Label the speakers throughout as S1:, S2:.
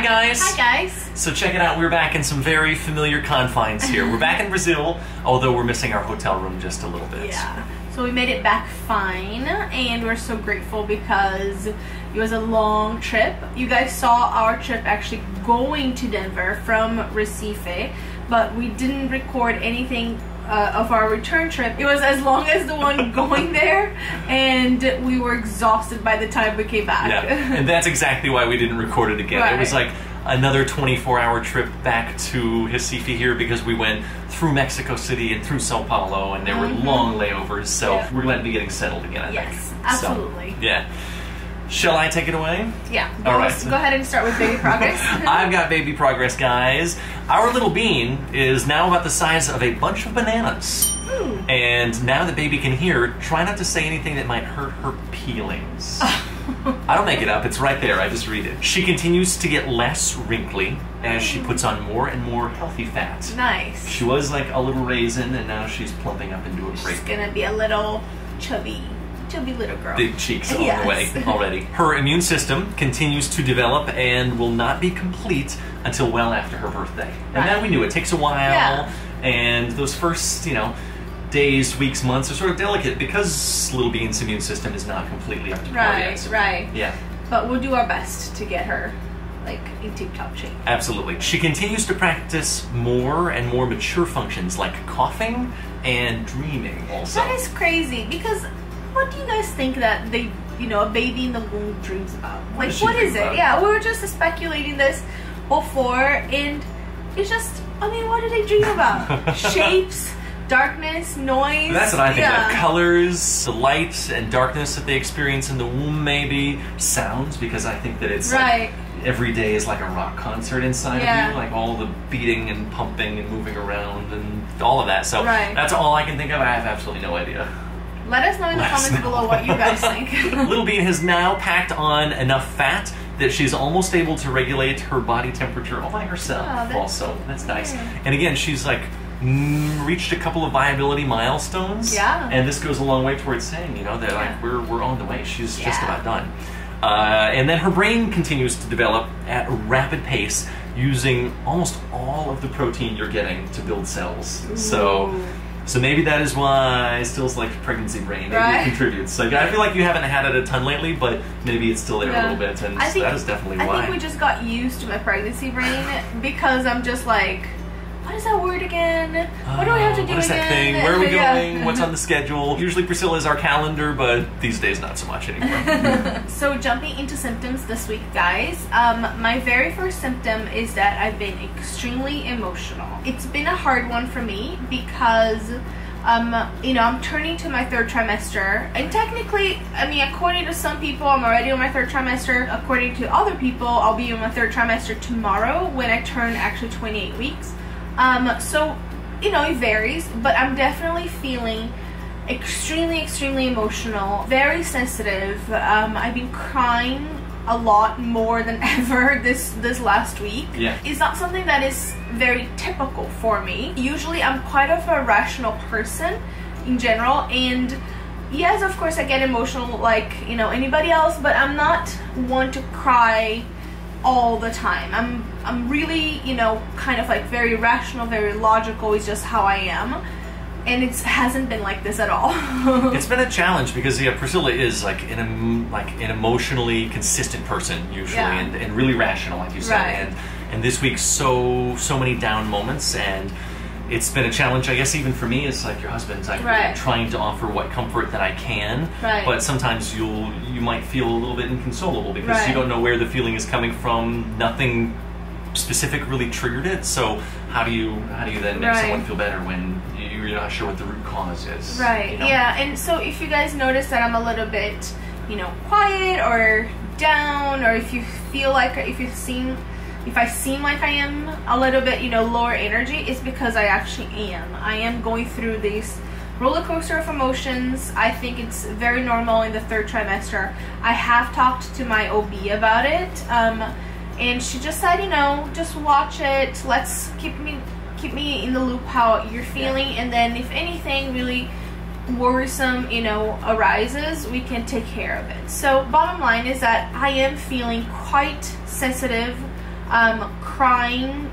S1: guys.
S2: Hi guys.
S1: So check it out, we're back in some very familiar confines here. We're back in Brazil, although we're missing our hotel room just a little bit.
S2: Yeah. So we made it back fine, and we're so grateful because it was a long trip. You guys saw our trip actually going to Denver from Recife, but we didn't record anything of our return trip. It was as long as the one going there, and we were exhausted by the time we came back.
S1: Yeah, and that's exactly why we didn't record it again.
S2: Right.
S1: It was like another 24-hour trip back to Recife here because we went through Mexico City and through Sao Paulo, and there were long layovers, so we're glad to be getting settled again, I think.
S2: Yes, absolutely.
S1: So, yeah. Shall I take it away?
S2: Yeah.
S1: All right.
S2: Go ahead and start with baby progress.
S1: I've got baby progress, guys. Our little bean is now about the size of a bunch of bananas.
S2: Ooh.
S1: And now that baby can hear, try not to say anything that might hurt her peelings. I don't make it up, it's right there, I just read it. She continues to get less wrinkly as she puts on more and more healthy fat.
S2: Nice.
S1: She was like a little raisin, and now she's plumping up into a great.
S2: She's gonna be a little chubby little girl.
S1: Big cheeks on the way already. Her immune system continues to develop and will not be complete until well after her birthday. And that we knew. It takes a while, and those first, days, weeks, months are sort of delicate because little bean's immune system is not completely up to par yet.
S2: Right.
S1: Yeah.
S2: But we'll do our best to get her in tip-top shape.
S1: Absolutely. She continues to practice more and more mature functions like coughing and dreaming also.
S2: That is crazy, because what do you guys think that they, a baby in the womb dreams about? Like, what is it? Yeah, we were just speculating this before, and it's just, what do they dream about? Shapes, darkness, noise.
S1: That's what I think about. Colors, the light and darkness that they experience in the womb, maybe. Sounds, because I think that it's like every day is like a rock concert inside of you, like all the beating and pumping and moving around and all of that. So that's all I can think of. I have absolutely no idea.
S2: Let us know in the comments below what you guys think.
S1: Little Bean has now packed on enough fat that she's almost able to regulate her body temperature all by herself. Also, that's nice. And again, she's like reached a couple of viability milestones. Yeah. And this goes a long way towards saying, they're like, we're on the way. She's just about done. And then her brain continues to develop at a rapid pace using almost all of the protein you're getting to build cells. Ooh. So maybe that is why Still's like pregnancy brain maybe contributes. So I feel like you haven't had it a ton lately, but maybe it's still there a little bit, and that is definitely why.
S2: I think we just got used to my pregnancy brain because I'm just like, what is that word again? What do I have to do again?
S1: What is that thing? Where are we going? What's on the schedule? Usually Priscilla is our calendar, but these days not so much anymore.
S2: So jumping into symptoms this week, guys. My very first symptom is that I've been extremely emotional. It's been a hard one for me because I'm turning to my third trimester, and technically, according to some people, I'm already on my third trimester. According to other people, I'll be on my third trimester tomorrow when I turn actually 28 weeks. So, it varies, but I'm definitely feeling extremely emotional, very sensitive. I've been crying a lot more than ever this last week. Yeah. It's not something that is very typical for me. Usually I'm quite of a rational person in general, and yes, of course I get emotional like, anybody else, but I'm not one to cry all the time. I'm really, kind of like very rational, very logical. It's just how I am. And it hasn't been like this at all.
S1: It's been a challenge because Priscilla is like an emotionally consistent person usually, and really rational, like you said. And this week so many down moments, and it's been a challenge, I guess, even for me. It's like your husband's like trying to offer what comfort that I can, but sometimes you might feel a little bit inconsolable because you don't know where the feeling is coming from. Nothing specific really triggered it. So how do you then make someone feel better when you're not sure what the root cause is?
S2: Yeah. And so if you guys notice that I'm a little bit quiet or down, or if you feel like if I seem like I am a little bit lower energy, it's because I actually am. I am going through this roller coaster of emotions. I think it's very normal in the third trimester. I have talked to my OB about it, and she just said, just watch it. Let's keep me in the loop how you're feeling, and then if anything really worrisome, arises, we can take care of it. So bottom line is that I am feeling quite sensitive crying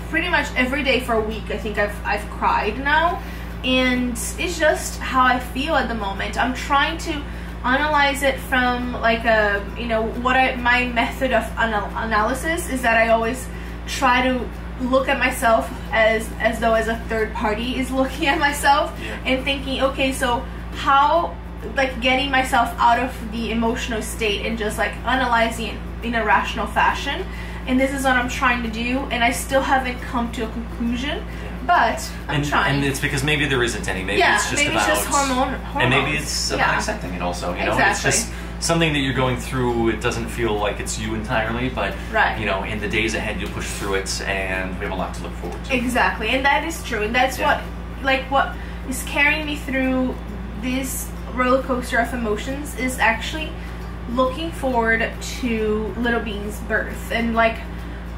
S2: pretty much every day for a week. I think I've cried now, and it's just how I feel at the moment. I'm trying to analyze it from like a, you know, my method of analysis is that I always try to look at myself as though as a third party is looking at myself, and thinking, okay, so how, like, getting myself out of the emotional state and just like analyzing it in a rational fashion. And this is what I'm trying to do, and I still haven't come to a conclusion, but I'm trying.
S1: And it's because maybe there isn't any. Maybe it's just
S2: maybe
S1: about
S2: it's just hormones.
S1: And maybe it's about accepting it also. You know, it's just something that you're going through. It doesn't feel like it's you entirely, but you know, in the days ahead, you'll push through it, and we have a lot to look forward to.
S2: Exactly, and that is true, and that's what is carrying me through this roller coaster of emotions is actually looking forward to Little Bean's birth. And like,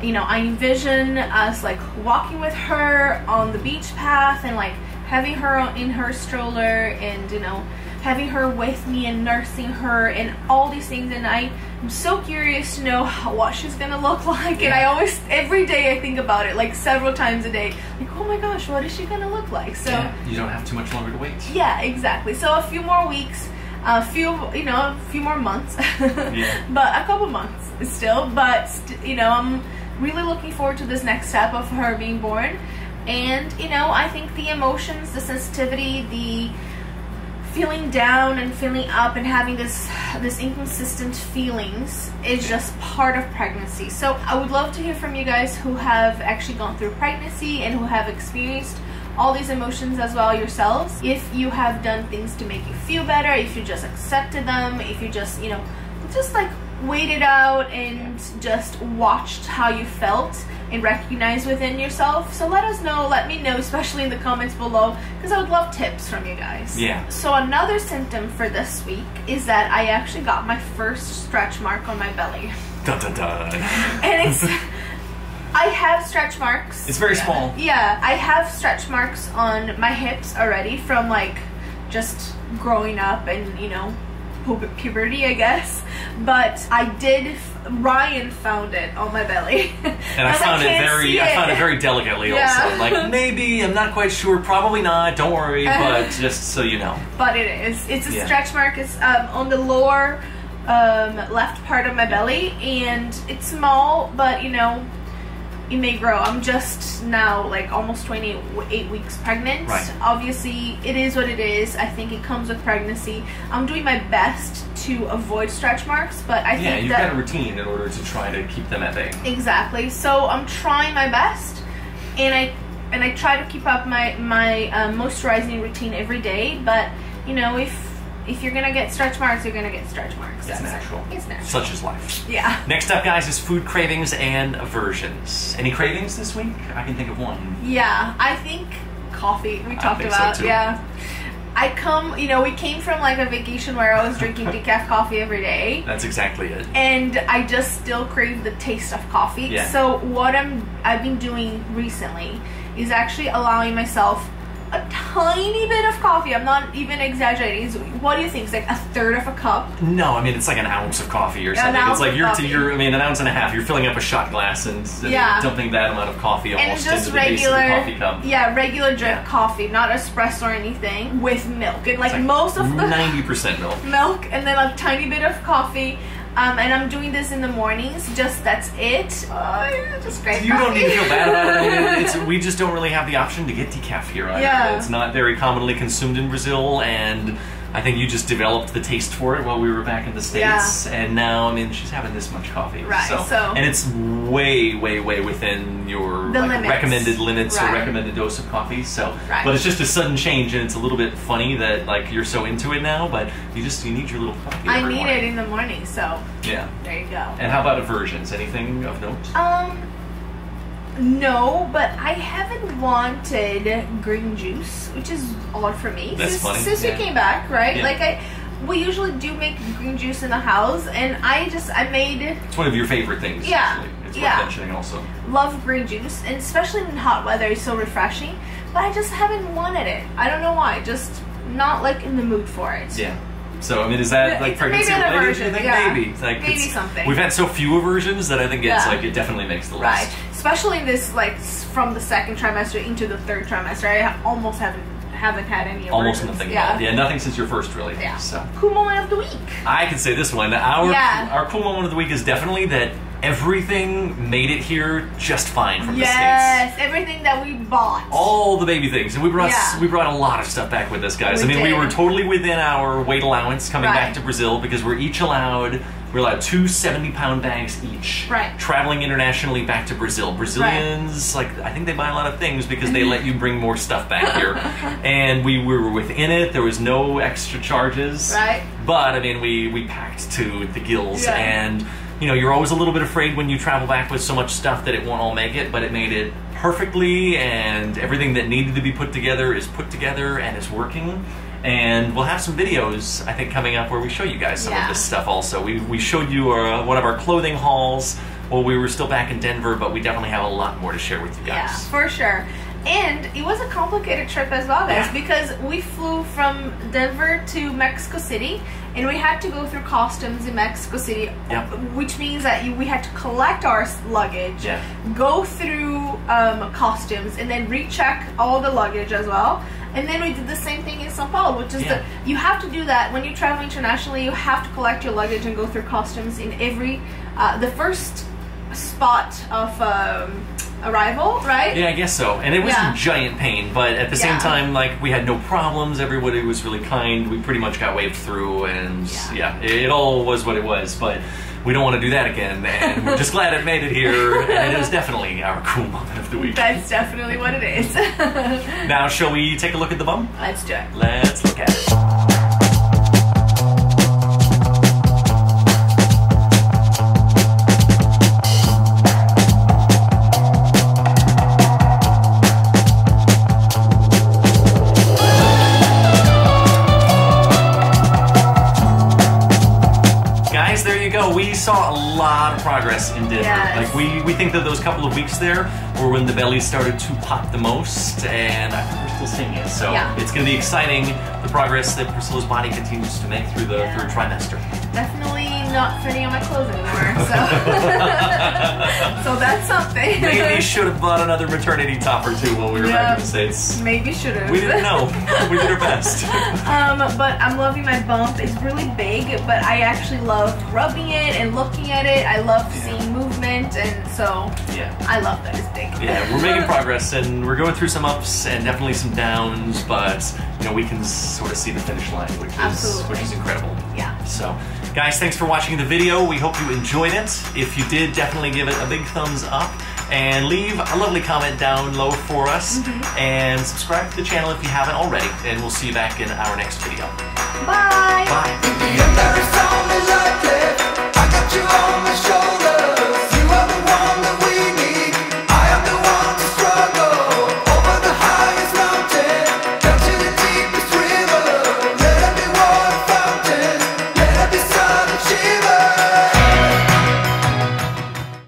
S2: you know, I envision us like walking with her on the beach path and like having her in her stroller, and you know, having her with me and nursing her and all these things. And I'm so curious to know what she's gonna look like. And I always, every day I think about it like several times a day, like, oh my gosh, what is she gonna look like? So
S1: you don't have too much longer to wait.
S2: Yeah, exactly. So a few more weeks, a few more months, but a couple months still. But you know, I'm really looking forward to this next step of her being born. And you know, I think the emotions, the sensitivity, the feeling down and feeling up and having this inconsistent feelings is just part of pregnancy. So I would love to hear from you guys who have actually gone through pregnancy and who have experienced all these emotions as well yourselves. If you have done things to make you feel better, if you just accepted them, if you just, you know, just like waited out and just watched how you felt and recognized within yourself. So let us know, let me know, especially in the comments below, because I would love tips from you guys. Yeah. So another symptom for this week is that I actually got my first stretch mark on my belly. Dun dun dun. And it's I have stretch marks.
S1: It's very small.
S2: Yeah, I have stretch marks on my hips already from like just growing up and, you know, puberty, I guess. But Ryan found it on my belly.
S1: And I found it very delicately also. Like, maybe, I'm not quite sure, probably not, don't worry, but just so you know.
S2: But it is. It's a stretch mark. It's on the lower left part of my belly, and it's small, but you know, it may grow. I'm just now like almost 28 weeks pregnant. Right. Obviously, it is what it is. I think it comes with pregnancy. I'm doing my best to avoid stretch marks, but I think
S1: you've got a routine in order to try to keep them at bay.
S2: Exactly. So I'm trying my best, and I try to keep up my moisturizing routine every day. But you know, if you're gonna get stretch marks, you're gonna get stretch marks.
S1: It's natural.
S2: It's natural.
S1: Such is life.
S2: Yeah.
S1: Next up, guys, is food cravings and aversions. Any cravings this week? I can think of one.
S2: Yeah, I think coffee. We talked about. So too. Yeah. We came from like a vacation where I was drinking decaf coffee every day.
S1: That's exactly it.
S2: And I just still crave the taste of coffee. Yeah. So what I've been doing recently is actually allowing myself a tiny bit of coffee. I'm not even exaggerating. What do you think? It's like a third of a cup?
S1: No, I mean, it's like an ounce of coffee or something. It's like an ounce and a half. You're filling up a shot glass and dumping that amount of coffee almost into the base of the coffee cup. Yeah, regular drip coffee, not espresso or anything, with milk. And like most of the 90% milk. Milk, and then a tiny bit of coffee. And I'm doing this in the mornings. That's it. Just great. You don't need to feel bad about it. We just don't really have the option to get decaf here either. Yeah. It's not very commonly consumed in Brazil, and I think you just developed the taste for it while we were back in the States, and now, I mean, she's having this much coffee. Right, and it's way, way, way within your recommended limits or recommended dose of coffee, but it's just a sudden change, and it's a little bit funny that, like, you're so into it now, but you need your little coffee
S2: every morning. It in the morning, so there you go.
S1: And how about aversions? Anything of note?
S2: No, but I haven't wanted green juice, which is odd for me.
S1: That's funny.
S2: Since we came back, right? Yeah. Like we usually do make green juice in the house, and I made.
S1: It's one of your favorite things. Yeah, actually. It's worth mentioning also.
S2: Love green juice, and especially in hot weather, it's so refreshing. But I just haven't wanted it. I don't know why. Just not like in the mood for it.
S1: Yeah. So I mean, is that like pregnancy related?
S2: Version,
S1: maybe. Like,
S2: maybe something.
S1: We've had so few aversions that I think it's like it definitely makes the list.
S2: Right. Especially in this, like, from the second trimester into the third trimester, I almost haven't had any aversions.
S1: Almost nothing at all. Yeah, nothing since your first, really.
S2: Yeah.
S1: So.
S2: Cool moment of the week.
S1: I can say this one. Our cool moment of the week is definitely that everything made it here just fine from the States.
S2: Yes, everything that we bought.
S1: All the baby things. And we brought a lot of stuff back with us, guys. We were totally within our weight allowance coming back to Brazil because we're allowed 2 70-pound bags each.
S2: Right.
S1: Traveling internationally back to Brazil. Brazilians, like, I think they buy a lot of things because they let you bring more stuff back here. And we were within it. There was no extra charges.
S2: Right.
S1: But, I mean, we packed to the gills. And, you know, you're always a little bit afraid when you travel back with so much stuff that it won't all make it, but it made it perfectly, and everything that needed to be put together is put together and is working. And we'll have some videos, I think, coming up where we show you guys some of this stuff also. We showed you one of our clothing hauls while we were still back in Denver, but we definitely have a lot more to share with you guys.
S2: Yeah, for sure. And it was a complicated trip as well, guys, because we flew from Denver to Mexico City, and we had to go through customs in Mexico City, which means that we had to collect our luggage, go through customs, and then recheck all the luggage as well. And then we did the same thing in São Paulo, which is you have to do that when you travel internationally. You have to collect your luggage and go through customs in every the first spot of arrival, right?
S1: Yeah, I guess so. And it was a giant pain, but at the same time, like, we had no problems. Everybody was really kind. We pretty much got waved through, and it all was what it was. But we don't want to do that again, and we're just glad it made it here, and it was definitely our cool moment of the week.
S2: That's definitely what it is.
S1: Now, shall we take a look at the bum?
S2: Let's do it.
S1: Let's look at it. We saw a lot of progress in Denver. Like, we think that those couple of weeks there were when the belly started to pop the most, and I think we're still seeing it. So it's going to be exciting, the progress that Priscilla's body continues to make through the third trimester.
S2: Definitely not fitting on my clothes anymore, so so that's something.
S1: Maybe should have bought another maternity top or two while we were back in the States.
S2: Maybe should have.
S1: We didn't know. We did our best.
S2: But I'm loving my bump. It's really big, but I actually love rubbing it and looking at it. I love seeing movement, and so I love that it's big.
S1: Yeah, we're making progress, and we're going through some ups and definitely some downs, but you know, we can sort of see the finish line, which is incredible.
S2: Yeah.
S1: So, guys, thanks for watching the video. We hope you enjoyed it. If you did, definitely give it a big thumbs up and leave a lovely comment down low for us, and subscribe to the channel if you haven't already, and we'll see you back in our next video.
S2: Bye.
S1: Bye.